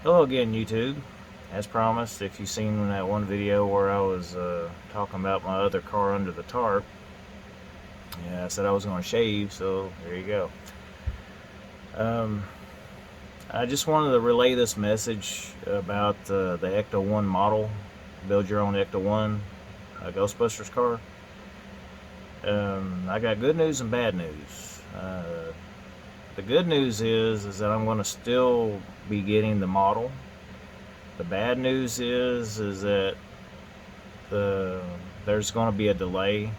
Hello again, YouTube. As promised, if you've seen that one video where I was talking about my other car under the tarp, yeah, I said I was going to shave, so there you go. I just wanted to relay this message about the Ecto 1 model. Build your own Ecto 1 Ghostbusters car. I got good news and bad news. The good news is that I'm going to still be getting the model. The bad news is that there's going to be a delay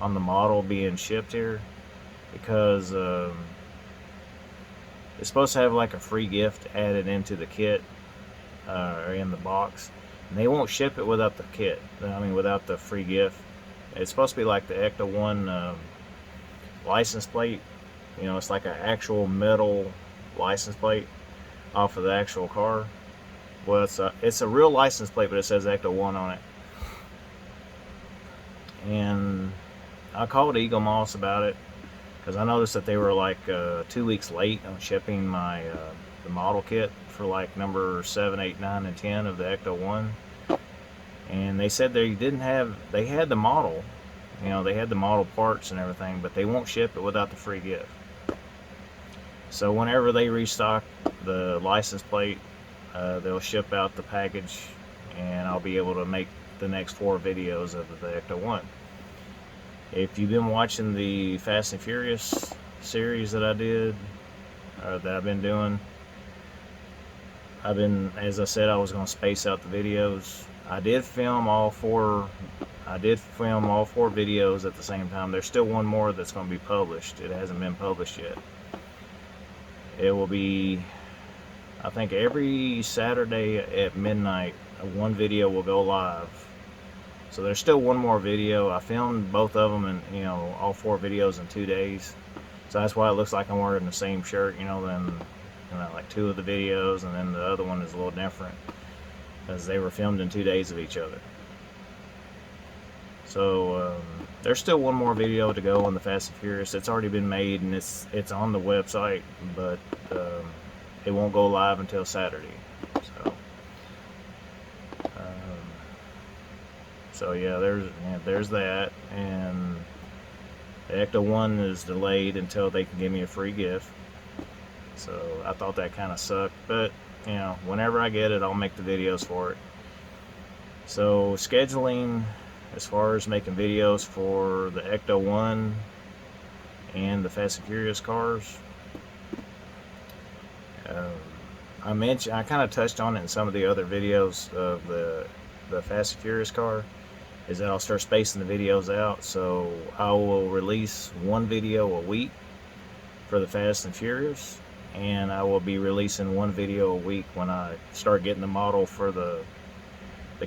on the model being shipped here because it's supposed to have like a free gift added into the kit or in the box, and they won't ship it without the kit. I mean, without the free gift. It's supposed to be like the Ecto 1 license plate. You know, it's like an actual metal license plate off of the actual car. Well, it's a real license plate, but it says Ecto 1 on it. And I called Eaglemoss about it because I noticed that they were like 2 weeks late on shipping my the model kit for like number 7, 8, 9, and 10 of the Ecto 1. And they said they had the model, you know, they had the model parts and everything, but they won't ship it without the free gift. So whenever they restock the license plate, they'll ship out the package, and I'll be able to make the next 4 videos of the Ecto 1. If you've been watching the Fast and Furious series that I did, that I've been doing, as I said, I was going to space out the videos. I did film all 4 videos at the same time. There's still one more that's going to be published. It hasn't been published yet. It will be, I think, every Saturday at midnight, one video will go live. So there's still one more video. I filmed both of them, and you know, all 4 videos in 2 days. So that's why it looks like I'm wearing the same shirt, you know, than like 2 of the videos, and then the other one is a little different because they were filmed in 2 days of each other. So there's still one more video to go on the Fast and Furious. It's already been made, and it's on the website, but it won't go live until Saturday. So yeah, there's that, and the Ecto 1 is delayed until they can give me a free gift. So I thought that kind of sucked, but you know, whenever I get it, I'll make the videos for it. So scheduling, as far as making videos for the Ecto 1 and the Fast and Furious cars, I kind of touched on it in some of the other videos of the Fast and Furious car, is that I'll start spacing the videos out. So I will release 1 video a week for the Fast and Furious, and I will be releasing 1 video a week when I start getting the model for the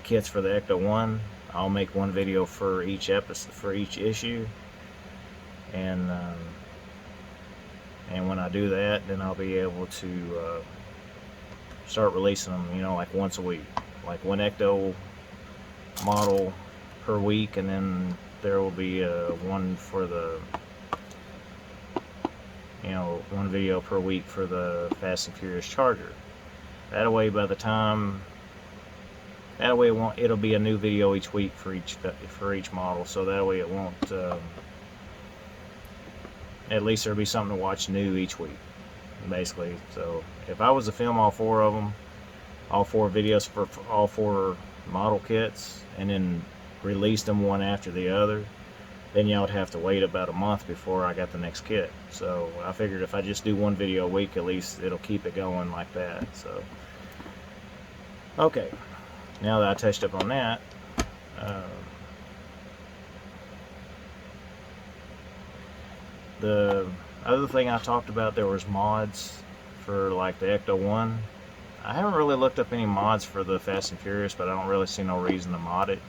kits for the Ecto 1. I'll make 1 video for each episode, for each issue, and when I do that, then I'll be able to start releasing them, you know, like once a week, like 1 Ecto model per week, and then there will be one for the, you know, 1 video per week for the Fast and Furious Charger. That way, by the time, it'll be a new video each week for each model. So that way it won't. At least there'll be something to watch new each week, basically. So if I was to film all 4 of them, all 4 videos for all 4 model kits, and then release them one after the other, then y'all would have to wait about a month before I got the next kit. So I figured if I just do 1 video a week, at least it'll keep it going like that. So okay, now that I touched up on that, the other thing I talked about, there was mods for like the Ecto 1. I haven't really looked up any mods for the Fast and Furious, but I don't really see no reason to mod it.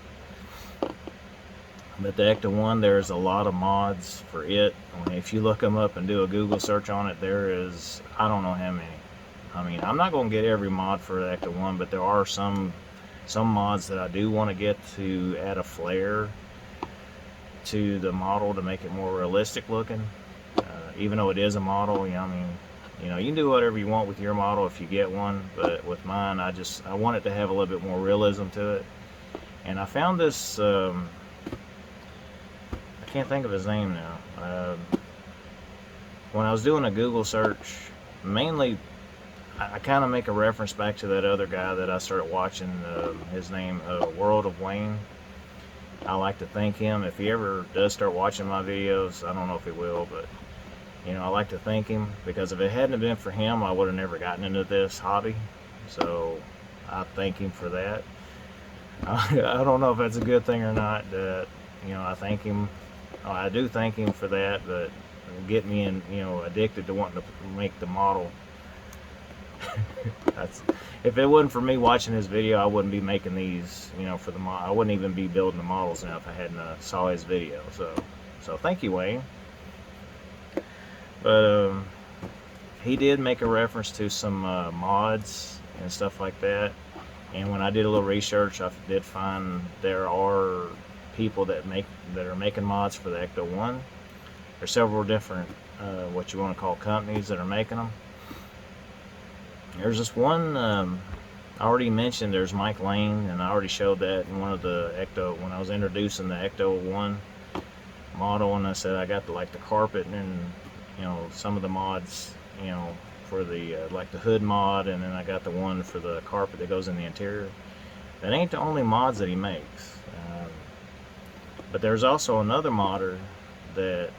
But the Ecto 1, there's a lot of mods for it. I mean, if you look them up and do a Google search on it, there is, I don't know how many. I mean, I'm not going to get every mod for the Ecto 1, but there are some mods that I do want to get to add a flare to the model to make it more realistic looking. Even though it is a model, you know, I mean, You know, you can do whatever you want with your model if you get one, but with mine, I want it to have a little bit more realism to it. And I found this, I can't think of his name now. When I was doing a Google search, mainly I kind of make a reference back to that other guy that I started watching, his name, World of Wayne. I like to thank him. If he ever does start watching my videos, I don't know if he will, but you know, I like to thank him, because if it hadn't been for him, I would have never gotten into this hobby. So I thank him for that. I don't know if that's a good thing or not. That, you know, I thank him. I do thank him for that, but get me in, you know, addicted to wanting to make the model. That's, if it wasn't for me watching his video, I wouldn't be making these, you know, for the I wouldn't even be building the models now if I hadn't saw his video. So thank you, Wayne. But he did make a reference to some mods and stuff like that. And when I did a little research, I did find there are people that are making mods for the Ecto 1. There's several different what you want to call companies that are making them. There's this one I already mentioned. There's Mike Lane, and I already showed that in one of the Ecto when I was introducing the Ecto 1 model, and I said I got the carpet and you know some of the mods, you know, for the like the hood mod, and then I got the one for the carpet that goes in the interior. That ain't the only mods that he makes, but there's also another modder that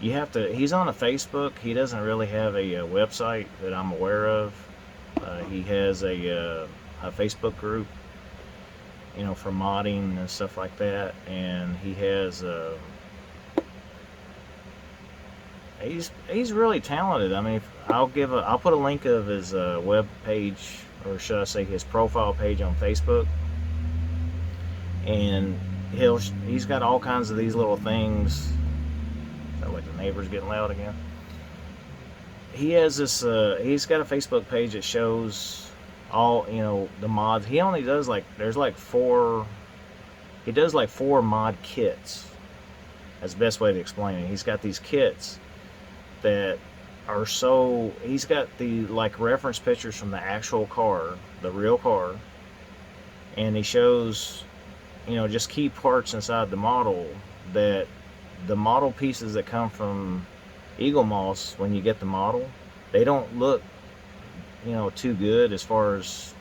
you have to. He's on a Facebook. He doesn't really have a website that I'm aware of. He has a Facebook group, you know, for modding and stuff like that, and he has. He's really talented. I mean, I'll put a link of his web page, or should I say his profile page on Facebook, and he's got all kinds of these little things. Sounds like the neighbor's getting loud again. He has this. He's got a Facebook page that shows all, you know, the mods. He only does there's like 4. He does like 4 mod kits. That's the best way to explain it. He's got these kits that are so, he's got the reference pictures from the actual car, the real car, and he shows, you know, just key parts inside the model, that the model pieces that come from Eaglemoss, when you get the model, they don't look, you know, too good as far as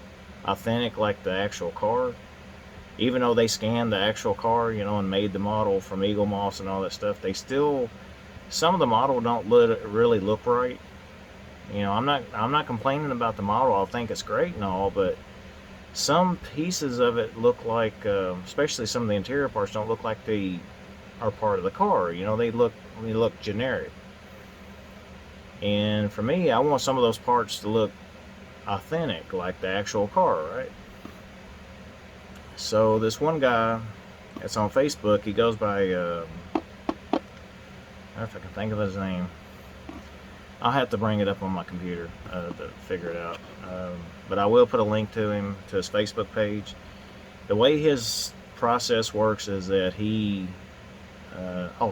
authentic like the actual car. Even though they scanned the actual car, you know, and made the model from Eaglemoss and all that stuff, they still, some of the model don't really look right. You know, I'm not complaining about the model. I think it's great and all, but some pieces of it look like, especially some of the interior parts, don't look like they are part of the car. You know, they look generic. And for me, I want some of those parts to look authentic, like the actual car, right? So this one guy that's on Facebook, he goes by, I don't know if I can think of his name. I'll have to bring it up on my computer to figure it out. But I will put a link to him, to his Facebook page. The way his process works is that he,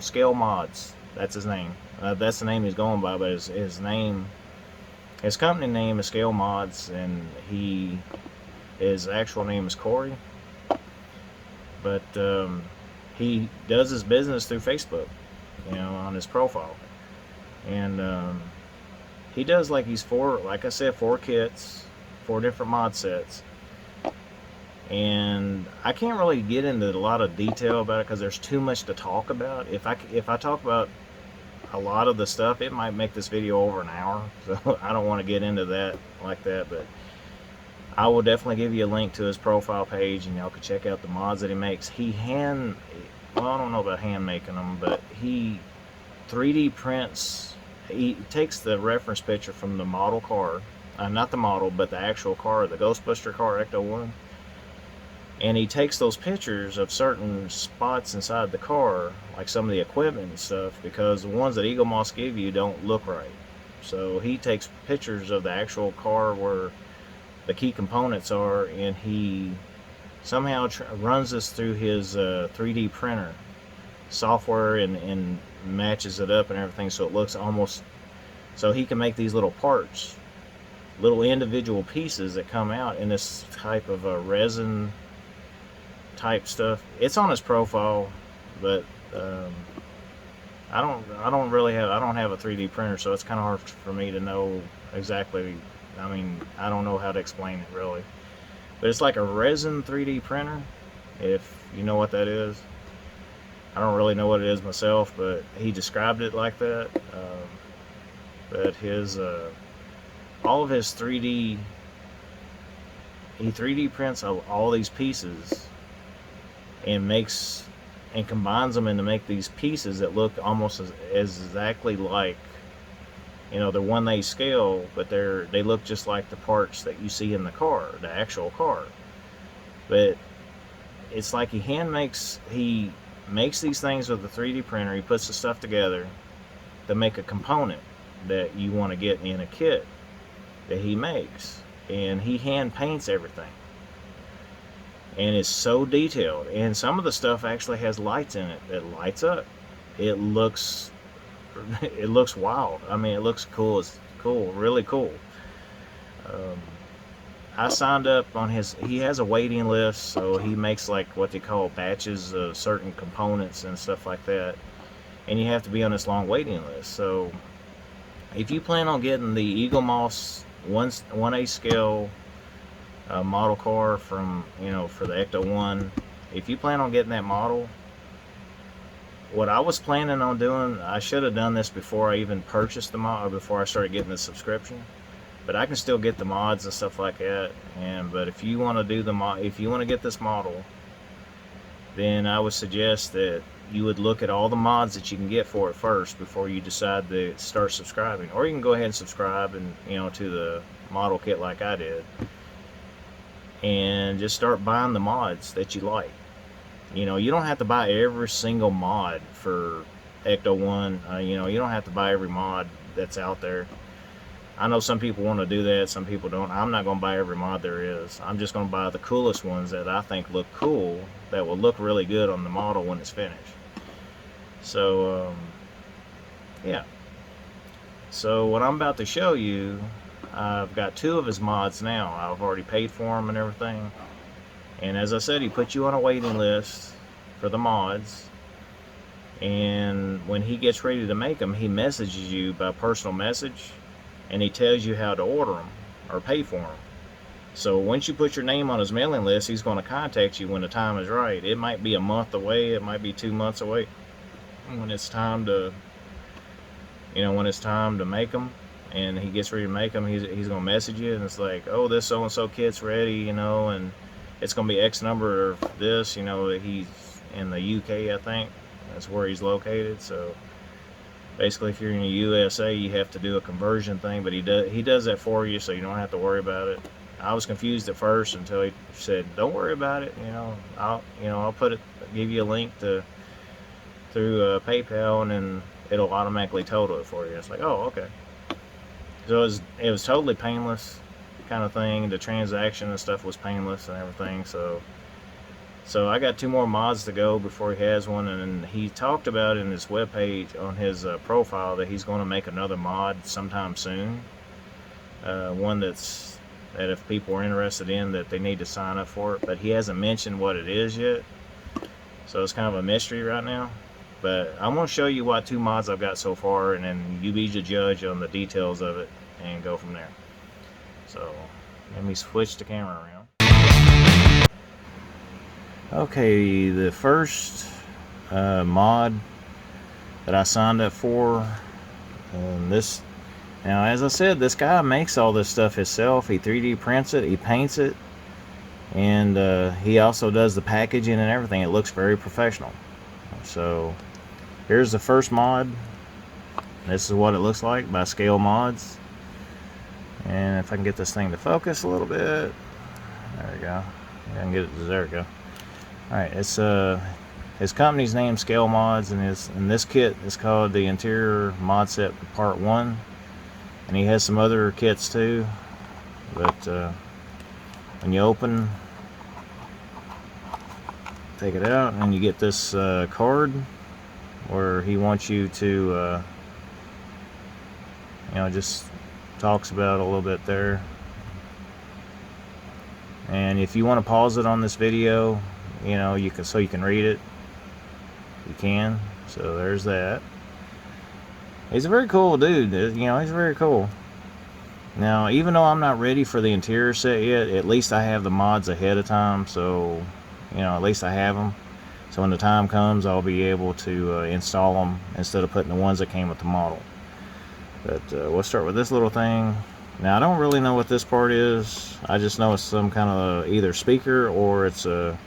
Scale Mods, that's his name. That's the name he's going by, but his company name is Scale Mods, and his actual name is Corey. But he does his business through Facebook, you know, on his profile. And he does like I said, 4 kits, 4 different mod sets. And I can't really get into a lot of detail about it because there's too much to talk about. If I talk about a lot of the stuff, it might make this video over an hour. So I don't want to get into that like that, but I will definitely give you a link to his profile page, and y'all can check out the mods that he makes. Well, I don't know about hand making them, but he 3D prints. He takes the reference picture from the model car, not the model, but the actual car, the Ghostbuster car, Ecto 1. And he takes those pictures of certain spots inside the car, like some of the equipment and stuff, because the ones that Eaglemoss give you don't look right. So he takes pictures of the actual car where the key components are, and he somehow runs this through his 3D printer software and matches it up and everything, so it looks almost So he can make these little parts, little individual pieces that come out in this type of a resin type stuff. It's on his profile, but I don't have a 3D printer, so it's kind of hard for me to know exactly. I mean, I don't know how to explain it really, but it's like a resin 3D printer, if you know what that is. I don't really know what it is myself, but he described it like that. But his all of his 3D, he 3D prints all these pieces and combines them into make these pieces that look almost as exactly like, you know, they're 1/8 scale, but they look just like the parts that you see in the car, the actual car. But it's like he makes these things with a 3D printer. He puts the stuff together to make a component that you want to get in a kit that he makes, and he hand paints everything, and it's so detailed. And some of the stuff actually has lights in it that lights up. It looks wild. I mean, it looks cool. It's cool, really cool. I signed up on he has a waiting list, so he makes like what they call batches of certain components and stuff like that, and you have to be on this long waiting list. So if you plan on getting the Eaglemoss 1/8 scale model car from, you know, for the Ecto 1, if you plan on getting that model, what I was planning on doing, I should have done this before I even purchased the mod, or before I started getting the subscription. But I can still get the mods and stuff like that. But if you want to do if you want to get this model, then I would suggest that you would look at all the mods that you can get for it first before you decide to start subscribing. Or you can go ahead and subscribe and, you know, to the model kit like I did, and just start buying the mods that you like. You know, you don't have to buy every single mod for Ecto 1. You know, you don't have to buy every mod that's out there. I know some people want to do that, some people don't. I'm not going to buy every mod there is. I'm just going to buy the coolest ones that I think look cool, that will look really good on the model when it's finished. So, yeah. So what I'm about to show you, I've got 2 of his mods now. I've already paid for them and everything. And as I said, he puts you on a waiting list for the mods. And when he gets ready to make them, he messages you by personal message, and he tells you how to order them or pay for them. So once you put your name on his mailing list, he's going to contact you when the time is right. It might be a month away, it might be 2 months away. When it's time to, you know, when it's time to make them, and he gets ready to make them, he's going to message you, and it's like, oh, this so-and-so kit's ready, you know, and it's going to be X number of this, you know. He's in the UK, I think. That's where he's located. So basically, if you're in the USA, you have to do a conversion thing, but he does that for you, so you don't have to worry about it. I was confused at first until he said, "Don't worry about it. You know, I'll give you a link through PayPal, and then it'll automatically total it for you." It's like, oh, okay. So it was totally painless, kind of thing. The transaction and stuff was painless and everything. So I got 2 more mods to go before he has one, and he talked about in his webpage on his profile that he's going to make another mod sometime soon. One that if people are interested in, that they need to sign up for it, but he hasn't mentioned what it is yet. So it's kind of a mystery right now. But I'm going to show you what 2 mods I've got so far, and then you be the judge on the details of it and go from there. So let me switch the camera around. Okay, the first mod that I signed up for, now as I said, this guy makes all this stuff himself. He 3D prints it, he paints it, and he also does the packaging and everything. It looks very professional. So here's the first mod. This is what it looks like by Scale Mods. And if I can get this thing to focus a little bit, there we go. I can get it. There we go. All right, it's his company's name, Scale Mods, and this kit is called the Interior Mod Set Part 1. And he has some other kits too. But when you take it out, and you get this card where he wants you to just talks about a little bit there. And if you want to pause it on this video, you can read it, you can. So there's that. He's a very cool dude. He's very cool. Now, even though I'm not ready for the interior set yet, at least I have the mods ahead of time. So, at least I have them. So when the time comes, I'll be able to install them instead of putting the ones that came with the model. But we'll start with this little thing. Now, I don't really know what this part is. I just know it's some kind of either speaker or it's a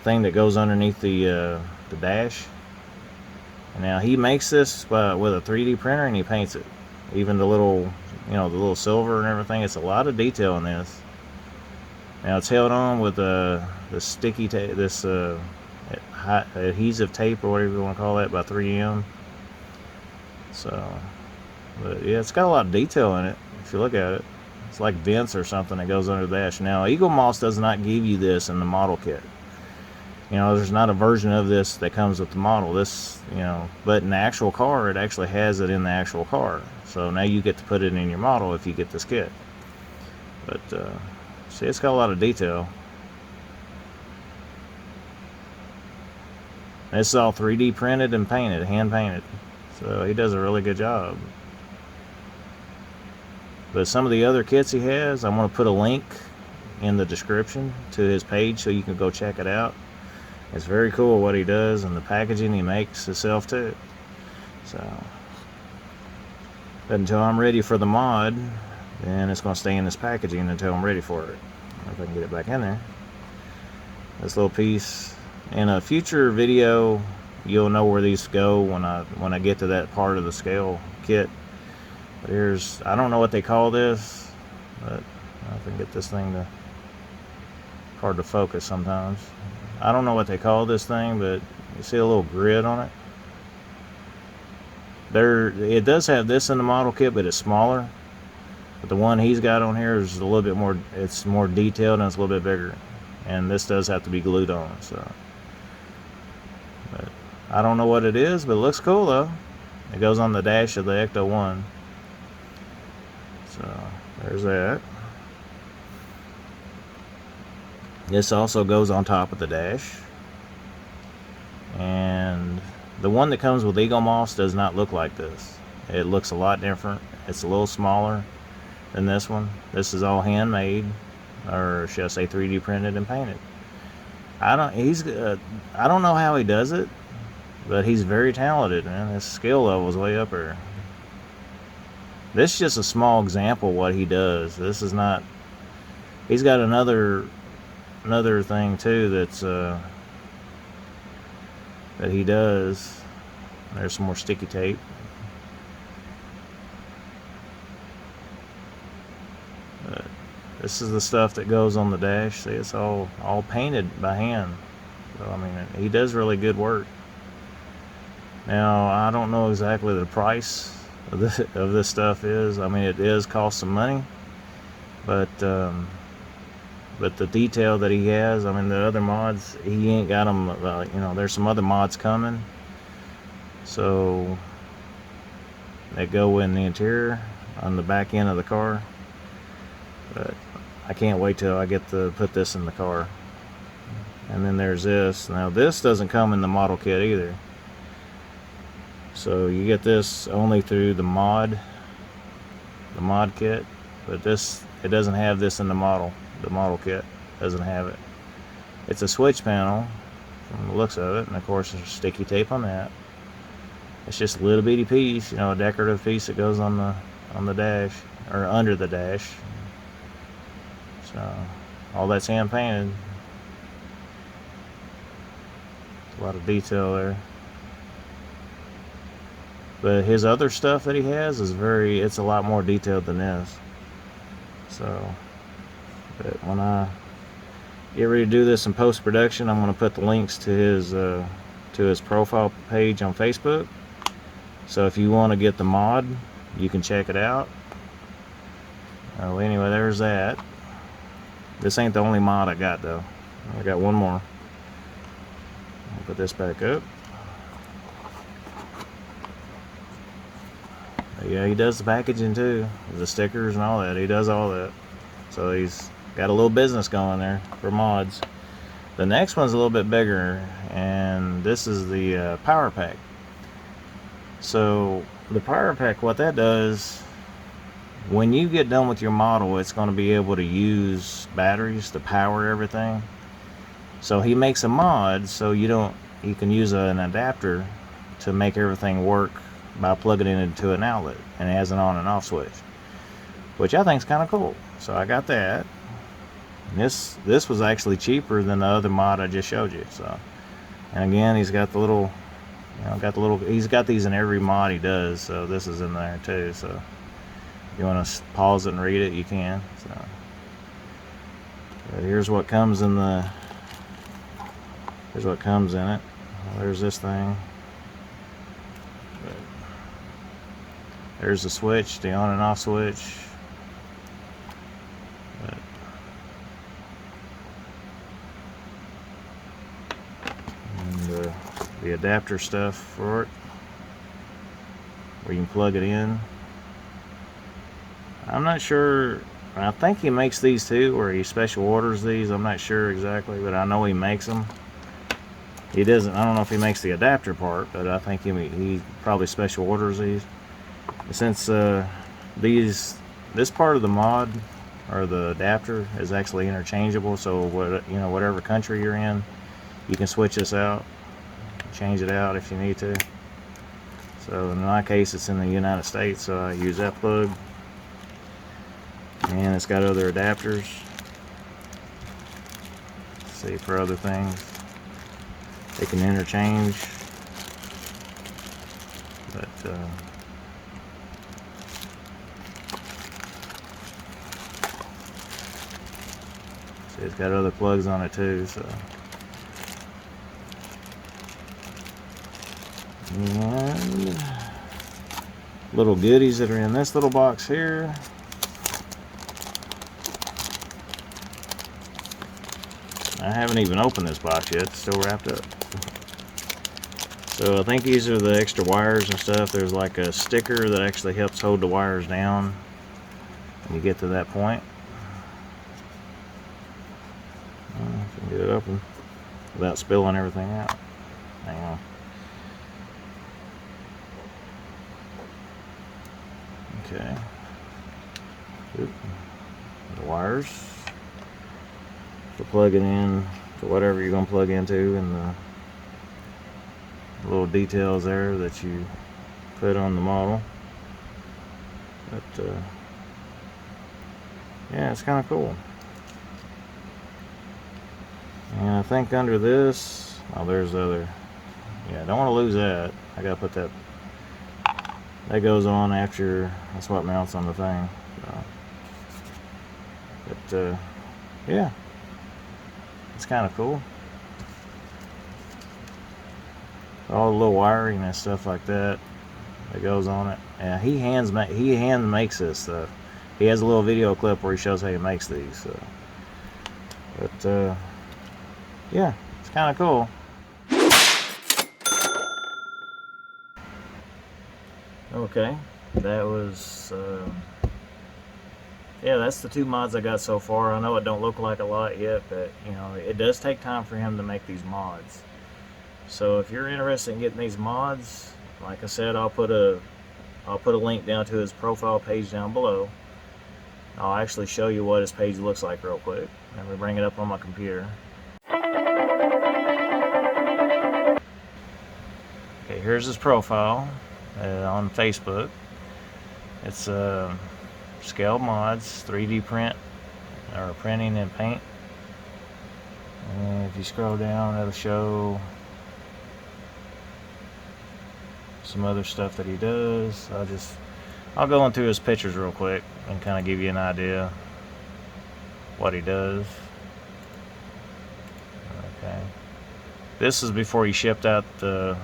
thing that goes underneath the dash. Now, he makes this with a 3D printer and he paints it. Even the little, the little silver and everything. It's a lot of detail in this. Now, it's held on with the sticky tape, this adhesive tape or whatever you want to call that, by 3M. So, but yeah, it's got a lot of detail in it if you look at it. It's like vents or something that goes under the dash. Now, Eaglemoss does not give you this in the model kit. There's not a version of this that comes with the model. This, but in the actual car, it actually has it in the actual car. So now you get to put it in your model if you get this kit. But see, it's got a lot of detail. This is all 3D printed and painted, hand painted. So he does a really good job. But some of the other kits he has, I'm going to put a link in the description to his page so you can go check it out. It's very cool what he does, and the packaging he makes himself too. So, but until I'm ready for the mod, then it's going to stay in this packaging until I'm ready for it. If I can get it back in there. This little piece. In a future video, you'll know where these go when I get to that part of the scale kit. But I don't know what they call this, but I can get this thing to, hard to focus sometimes. I don't know what they call this thing, but you see a little grid on it. It does have this in the model kit, but it's smaller. But the one he's got on here is a little bit more, it's more detailed and it's a little bit bigger. And this does have to be glued on, so. But I don't know what it is, but it looks cool though. It goes on the dash of the Ecto 1. So there's that. This also goes on top of the dash. And the one that comes with Eaglemoss does not look like this. It looks a lot different. It's a little smaller than this one. This is all handmade, or should I say 3D printed and painted. I don't know how he does it, but he's very talented, man. His skill level is way up there. This is just a small example of what he does. This is not. He's got another thing too that's that he does. There's some more sticky tape. But this is the stuff that goes on the dash. See, it's all painted by hand. So I mean, he does really good work. Now, I don't know exactly the price of this stuff is. I mean, it does cost some money, but the detail that he has, I mean, the other mods, he ain't got them. There's some other mods coming, so they go in the interior on the back end of the car. But I can't wait till I get to put this in the car. And then there's this. Now, this doesn't come in the model kit either. So you get this only through the mod kit, but it doesn't have this in the model. The model kit doesn't have it. It's a switch panel from the looks of it, and of course there's sticky tape on that. It's just a little bitty piece, a decorative piece that goes on the dash, or under the dash. So all that's hand painted. A lot of detail there. But his other stuff that he has is it's a lot more detailed than this. So, but when I get ready to do this in post-production, I'm going to put the links to his profile page on Facebook. So if you want to get the mod, you can check it out. Oh, anyway, there's that. This ain't the only mod I got though. I got one more. I'll put this back up. Yeah, he does the packaging too, the stickers and all that. He does all that. So he's got a little business going there for mods. The next one's a little bit bigger, and this is the power pack. So the power pack, what that does, when you get done with your model, it's going to be able to use batteries to power everything. So he makes a mod so you can use an adapter to make everything work by plugging it into an outlet, and it has an on and off switch, which I think is kind of cool. So I got that. And this was actually cheaper than the other mod I just showed you. So, and again, he's got the little, he's got these in every mod he does. So this is in there too. So if you want to pause it and read it, you can. So but here's what comes in the. Here's what comes in it. Well, there's this thing. But there's the switch, the on and off switch. But and the adapter stuff for it, where you can plug it in. I'm not sure. I think he makes these too, or he special orders these. I'm not sure exactly, but I know he makes them. He doesn't. I don't know if he makes the adapter part, but I think he probably special orders these. Since this part of the mod or the adapter is actually interchangeable, so whatever country you're in, you can switch this out, change it out if you need to. So in my case, it's in the United States, so I use that plug. And it's got other adapters. Let's see, for other things. They can interchange, but see, it's got other plugs on it too. So, and little goodies that are in this little box here. I haven't even opened this box yet. It's still wrapped up. So I think these are the extra wires and stuff. There's like a sticker that actually helps hold the wires down when you get to that point. I can get it open without spilling everything out. Hang on. Okay. Oop. The wires to plug it in to whatever you're going to plug into, and the little details there that you put on the model. But yeah, it's kind of cool. And I think under this, oh, there's the other. Yeah, I don't want to lose that. I gotta put that. That goes on after. That's what mounts on the thing. So, but yeah, it's kind of cool. All the little wiring and stuff like that goes on it. Yeah, he hand makes this stuff. He has a little video clip where he shows how he makes these. So. But yeah, it's kind of cool. Okay, that was yeah, that's the two mods I got so far. I know it don't look like a lot yet, but it does take time for him to make these mods. So if you're interested in getting these mods, like I said, I'll put a link down to his profile page down below. I'll actually show you what his page looks like real quick. Let me bring it up on my computer. Okay, here's his profile on Facebook. It's Scale Mods, 3D print, or printing and paint. And if you scroll down, it'll show some other stuff that he does. I'll go into his pictures real quick and kind of give you an idea what he does. Okay, this is before he shipped out the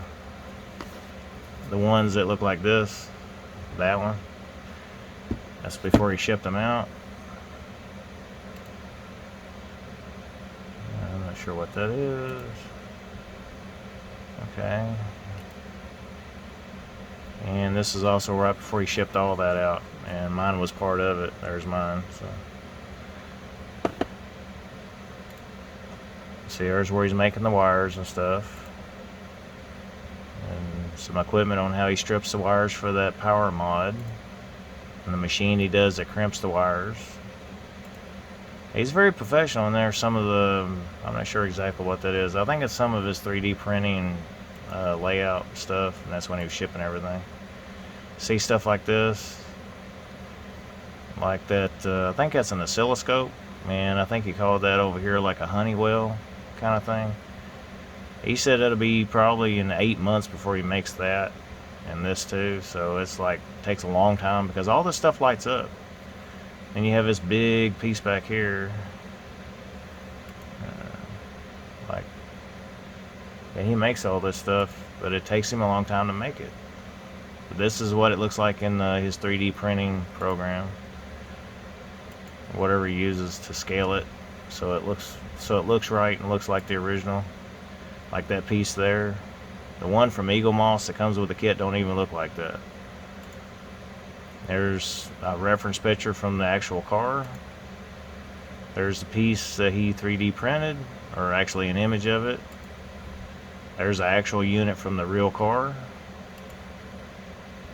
ones that look like this. That one, that's before he shipped them out. I'm not sure what that is. Okay. And this is also right before he shipped all that out, and mine was part of it. There's mine. So see, there's where he's making the wires and stuff, and some equipment on how he strips the wires for that power mod, and the machine he does that crimps the wires. He's very professional, and there's some of the, I'm not sure exactly what that is. I think it's some of his 3D printing layout stuff, and that's when he was shipping everything. See stuff like this, like that, I think that's an oscilloscope, and I think he called that over here like a Honeywell kind of thing. He said it'll be probably in 8 months before he makes that and this too, so it's like takes a long time because all this stuff lights up. And you have this big piece back here, like, and he makes all this stuff, but it takes him a long time to make it. But this is what it looks like in his 3D printing program, whatever he uses to scale it, so it looks right and looks like the original. Like that piece there, the one from Eaglemoss that comes with the kit don't even look like that. There's a reference picture from the actual car. There's the piece that he 3D printed, or actually an image of it. There's the actual unit from the real car,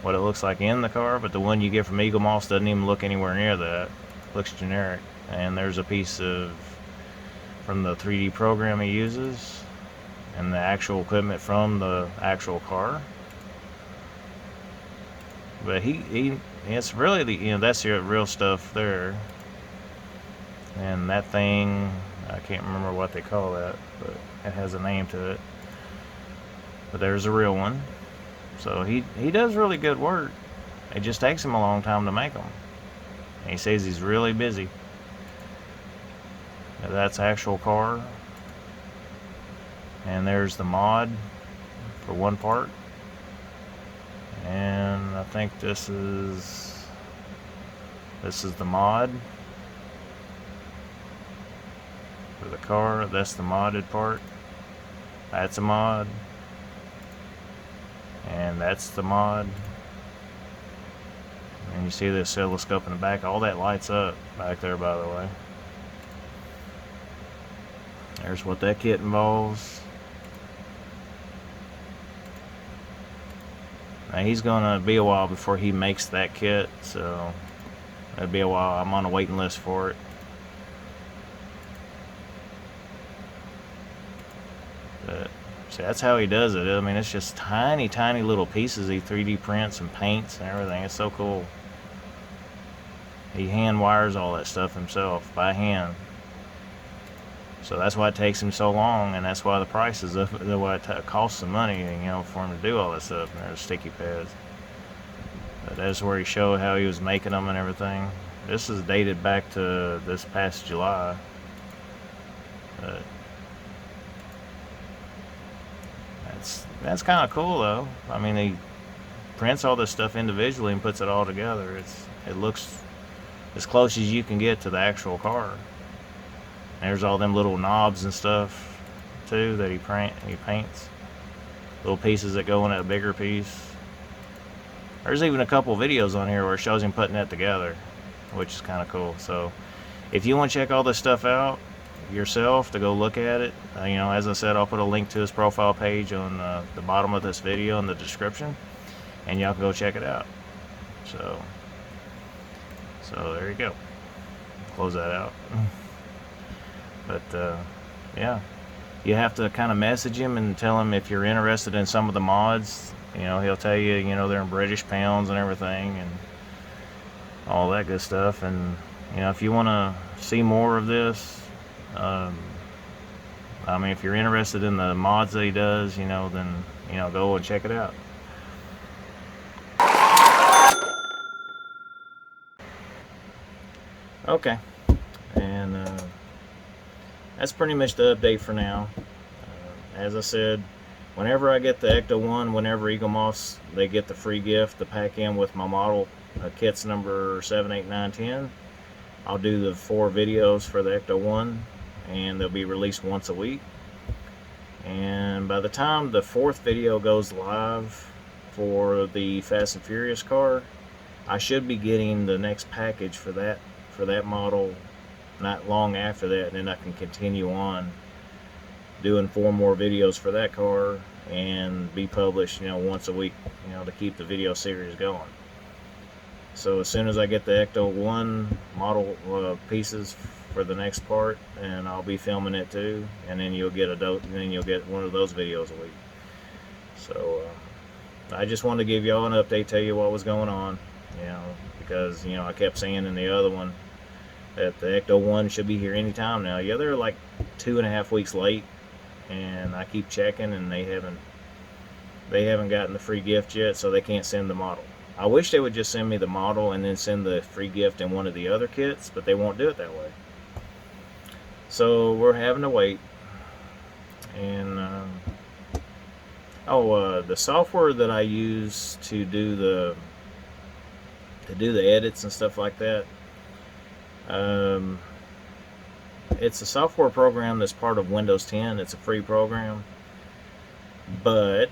what it looks like in the car, but the one you get from Eaglemoss doesn't even look anywhere near that. It looks generic. And there's a piece from the 3D program he uses, and the actual equipment from the actual car. But it's really that's the real stuff there. And that thing, I can't remember what they call that, but it has a name to it. But there's a real one. So he does really good work. It just takes him a long time to make them. And he says he's really busy. Now that's actual car. And there's the mod for one part. And I think this is the mod for the car. That's the modded part. That's a mod. And that's the mod. And you see the oscilloscope in the back. All that lights up back there, by the way. There's what that kit involves. Now he's gonna be a while before he makes that kit, so it'll be a while. I'm on a waiting list for it. But see, that's how he does it. I mean, it's just tiny little pieces he 3D prints and paints and everything. It's so cool. He hand wires all that stuff himself by hand. So that's why it takes him so long, and that's why the price is up. That's why it costs some money, for him to do all that stuff. And there's sticky pads. But that's where he showed how he was making them and everything. This is dated back to this past July. But that's kind of cool, though. I mean, he prints all this stuff individually and puts it all together. It looks as close as you can get to the actual car. There's all them little knobs and stuff too that he paints. Little pieces that go in that bigger piece. There's even a couple videos on here where it shows him putting that together, which is kind of cool. So if you want to check all this stuff out yourself to go look at it, as I said, I'll put a link to his profile page on the bottom of this video in the description, and y'all can go check it out. So there you go. Close that out. But yeah, you have to kind of message him and tell him if you're interested in some of the mods. He'll tell you, they're in British pounds and everything and all that good stuff. And if you want to see more of this, I mean, if you're interested in the mods that he does, then go and check it out. Okay, and that's pretty much the update for now. As I said, whenever I get the Ecto 1, whenever Eaglemoss, they get the free gift to pack in with my model kits number 7, 8, 9, 10. I'll do the 4 videos for the Ecto 1, and they'll be released once a week. And by the time the 4th video goes live for the Fast and Furious car. I should be getting the next package for that model not long after that, and then I can continue on doing 4 more videos for that car and be published, once a week, to keep the video series going. So as soon as I get the Ecto 1 model pieces for the next part, and I'll be filming it too, and then you'll get one of those videos a week. So I just wanted to give y'all an update, tell you what was going on, because I kept saying in the other one that the Ecto 1 should be here anytime now. Yeah, they're like 2.5 weeks late, and I keep checking, and they haven't gotten the free gift yet, so they can't send the model. I wish they would just send me the model and then send the free gift in one of the other kits, but they won't do it that way. So we're having to wait. And the software that I use to do the edits and stuff like that, it's a software program that's part of Windows 10. It's a free program, but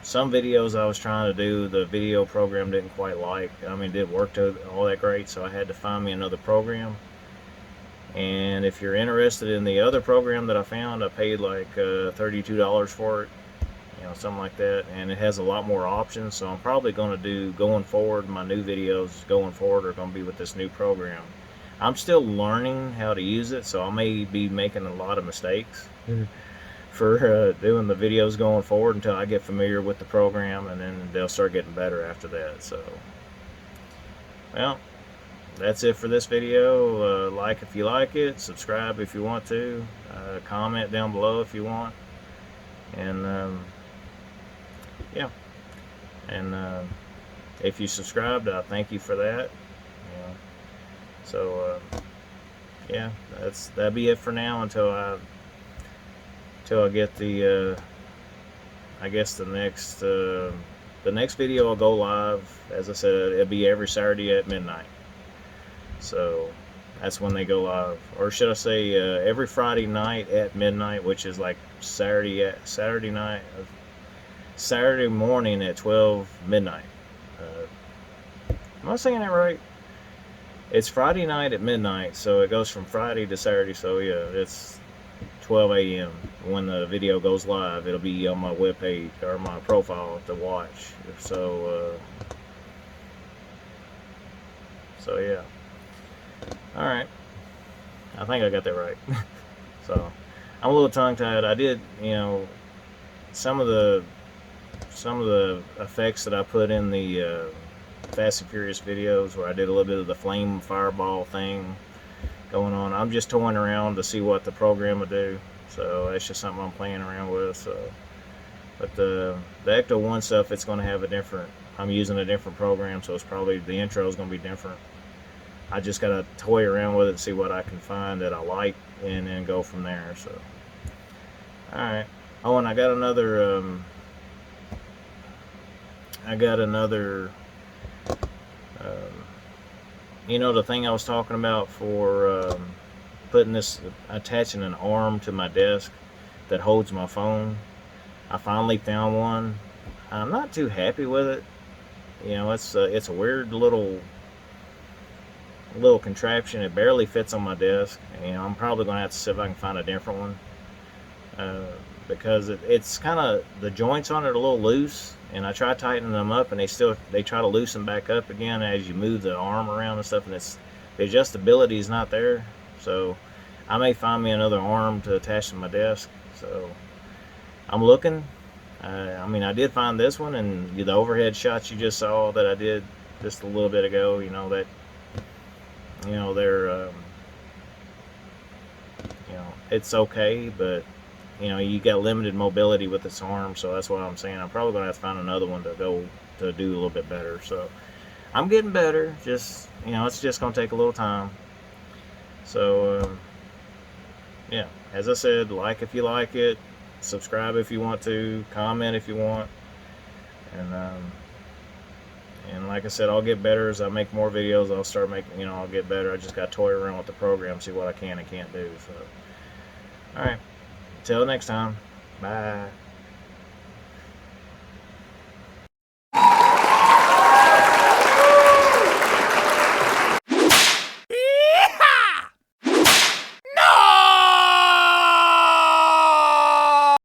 some videos I was trying to do, the video program didn't quite like. Didn't work all that great, so I had to find me another program. And if you're interested in the other program that I found, I paid like $32 for it, something like that. And it has a lot more options, so I'm probably going to do, going forward, my new videos going forward are going to be with this new program. I'm still learning how to use it, so I may be making a lot of mistakes for doing the videos going forward until I get familiar with the program, and then they'll start getting better after that. So, well, that's it for this video. Like if you like it, subscribe if you want to, comment down below if you want, and yeah, and if you subscribed, I thank you for that. So yeah, that'd be it for now until I get the I guess the next video will go live. As I said, it'll be every Saturday at midnight. So that's when they go live, or should I say every Friday night at midnight, which is like Saturday morning at 12 midnight. Am I saying that right? It's Friday night at midnight, so it goes from Friday to Saturday. So yeah, it's 12 a.m. when the video goes live. It'll be on my webpage or my profile to watch. So yeah. All right, I think I got that right. So I'm a little tongue-tied. I did, some of the effects that I put in the Fast and Furious videos, where I did a little bit of the flame fireball thing going on. I'm just toying around to see what the program will do. So that's just something I'm playing around with. So, but the Ecto 1 stuff, it's going to have I'm using a different program, so it's probably, the intro is going to be different. I just got to toy around with it and see what I can find that I like, and then go from there. So, alright. Oh, and I got another the thing I was talking about for attaching an arm to my desk that holds my phone. I finally found one. I'm not too happy with it. It's a weird little contraption. It barely fits on my desk, and I'm probably gonna have to see if I can find a different one, because it's kind of, the joints on it are a little loose, and I try tightening them up, and they try to loosen back up again as you move the arm around and stuff, and the adjustability is not there. So I may find me another arm to attach to my desk. So I'm looking. I did find this one, and the overhead shots you just saw that I did just a little bit ago, they're it's okay, but you got limited mobility with this arm, so that's what I'm saying. I'm probably gonna have to find another one to do a little bit better. So I'm getting better. Just it's just gonna take a little time. So yeah, as I said, like if you like it, subscribe if you want to, comment if you want, and like I said, I'll get better as I make more videos. I'll start making, I'll get better. I just got to toy around with the program, see what I can and can't do. So, all right, until next time, bye.